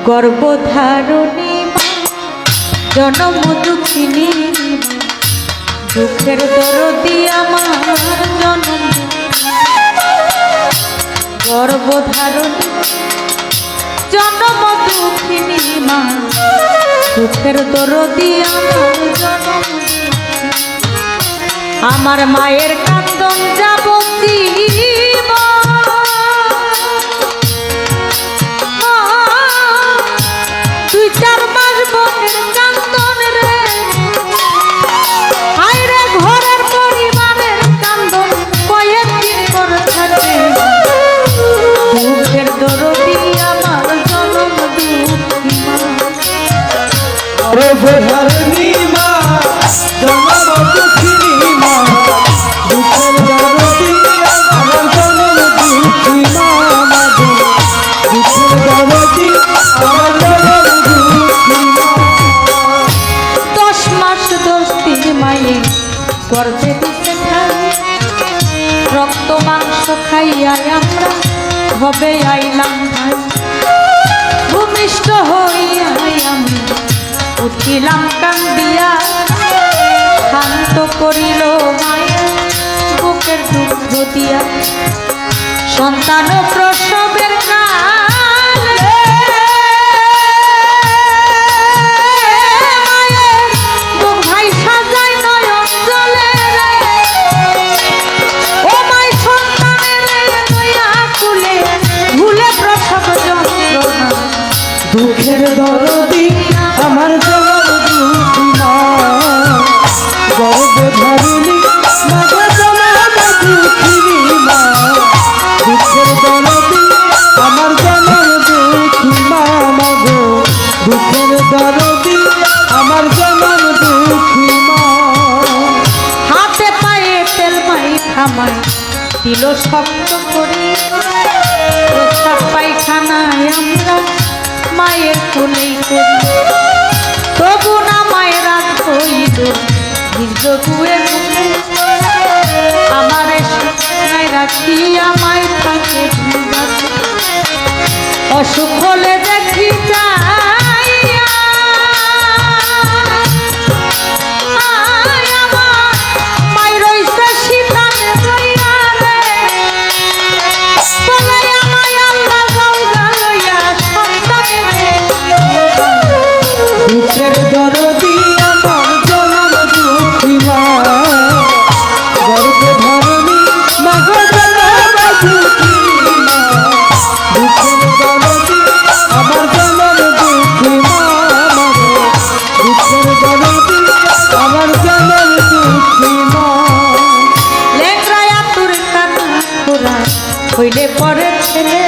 গর্ভধারণী জনম দুঃখিনী দুঃখের দরদি আমার জনম গর্ভধারণী জনম দুঃখিনী মা দুঃখের দরদি আমার জনম আমার মায়ের কান্দন যাব গর্ভধারণী মা জনম দুঃখিনী মা দুঃখের দরদি আমার জনম দুঃখী মা মাগো দুঃখের দরদি আমার জনম দুঃখী মা 10 মাস 10 দিন মায়ে গর্ভে দিতে খাই রক্ত মাংস খাইয়া আমরা হবে আইলাম ভাই ভূমিষ্ঠ হইয়া আমি উঠিলাম কান্দিয়া শান্ত করিল মায়া বুকের দুঃখ দিয়া সন্তান প্রসবের কালে বুক ভাই সাজাই নয়ন জলে ও মাই সন্তানের দয়া কুলে ভুলে প্রসব যন্ত্রণা দুঃখের দরদি আমার জনম দুঃখী মা গর্ভধারণী মাগো জনম দুঃখিনী মা দুঃখের দরদি আমার জনম দুঃখী মা মাগো দুঃখের দরদি আমার জনম দুঃখী মা হাতে পায়ে তেল মাই খামাই দিল শক্ত করি প্রস্তাব পায়খানায় আমরা মায়ের কোলেই করি তবু না মায়ের রাগ হইল দীর্ঘগুয়ে মুখে আমার নাই রাখিয়া মায় থাকে অসুখ হলে দেখি যাইয়া মাই রইছে শীতানে রইয়া রে বলে আমায় আল্লাহ গঙ্গা লইয়া সন্তানে দুঃখের দরদি আমার জনম দুঃখী মা গর্ভধারণী মাগো জনম দুঃখী মা দুঃখের দরদি আমার জনম দুঃখী মা মাগো দুঃখের দরদি আমার জনম দুঃখী মা লেখরায়া তোর কানা খোরা হইলে পরে ছেলে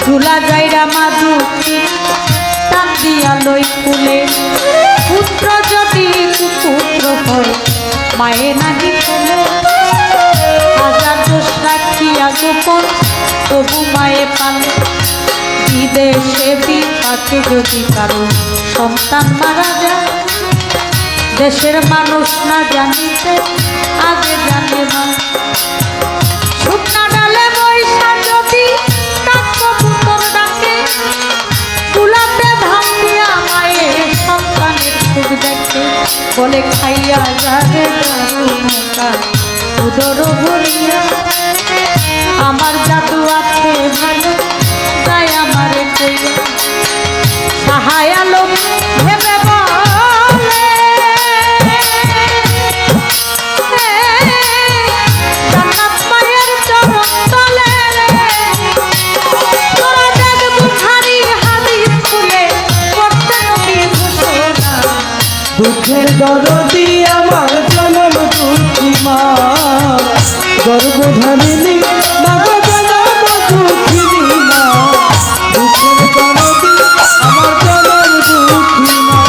তুলা যাইরা মাদু টান দিয়া লই ফুলে পুত্র যদি পুত্র হয় মায়ে নাহি ফেলে হাজার দোষ রাখিয়া গোপন তবু মায়ে পালে বিদেশে বিপাকে যদি কারো সন্তান মারা যায় দেশের মানুষ না জানিতে আগে জানে না শুকনা ডালে বৈশা যদি কাকপুতর ডাকে তুলাতে ধান দিয়া মায়ে সন্তানের সুখ দেখে বলে খাইয়া যাবে উদর ভরিয়া আমার জাদু আছে ভালো তাই আমারে কইয়া সাহায়া লোক ভেবে বলে জান্নাত মায়ের চরণ তলে তোরা দেখ বুখারী হাদিস খুলে করতে নবী ঘোষণা দুঃখের দরদি আমার জনম দুঃখী মা গর্ভধারিণী মাগো জনম দুঃখিনী মা দুঃখের দরদি আমার জনম দুঃখী মা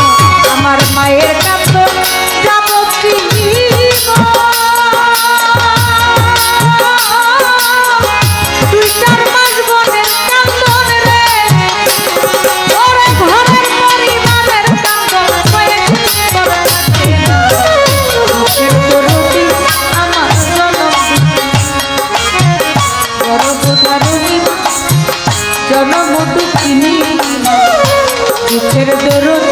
আমার মায়ের কান্দন যাব কি দুই চার মাস বোনের কান্দন রে ওরে ঘরের পরিবারের কান্দন কয়েক করে রাখে দুঃখের দরদি আমার জনম গর্ভধারিণী জনম দুঃখিনী দুঃখের দরদ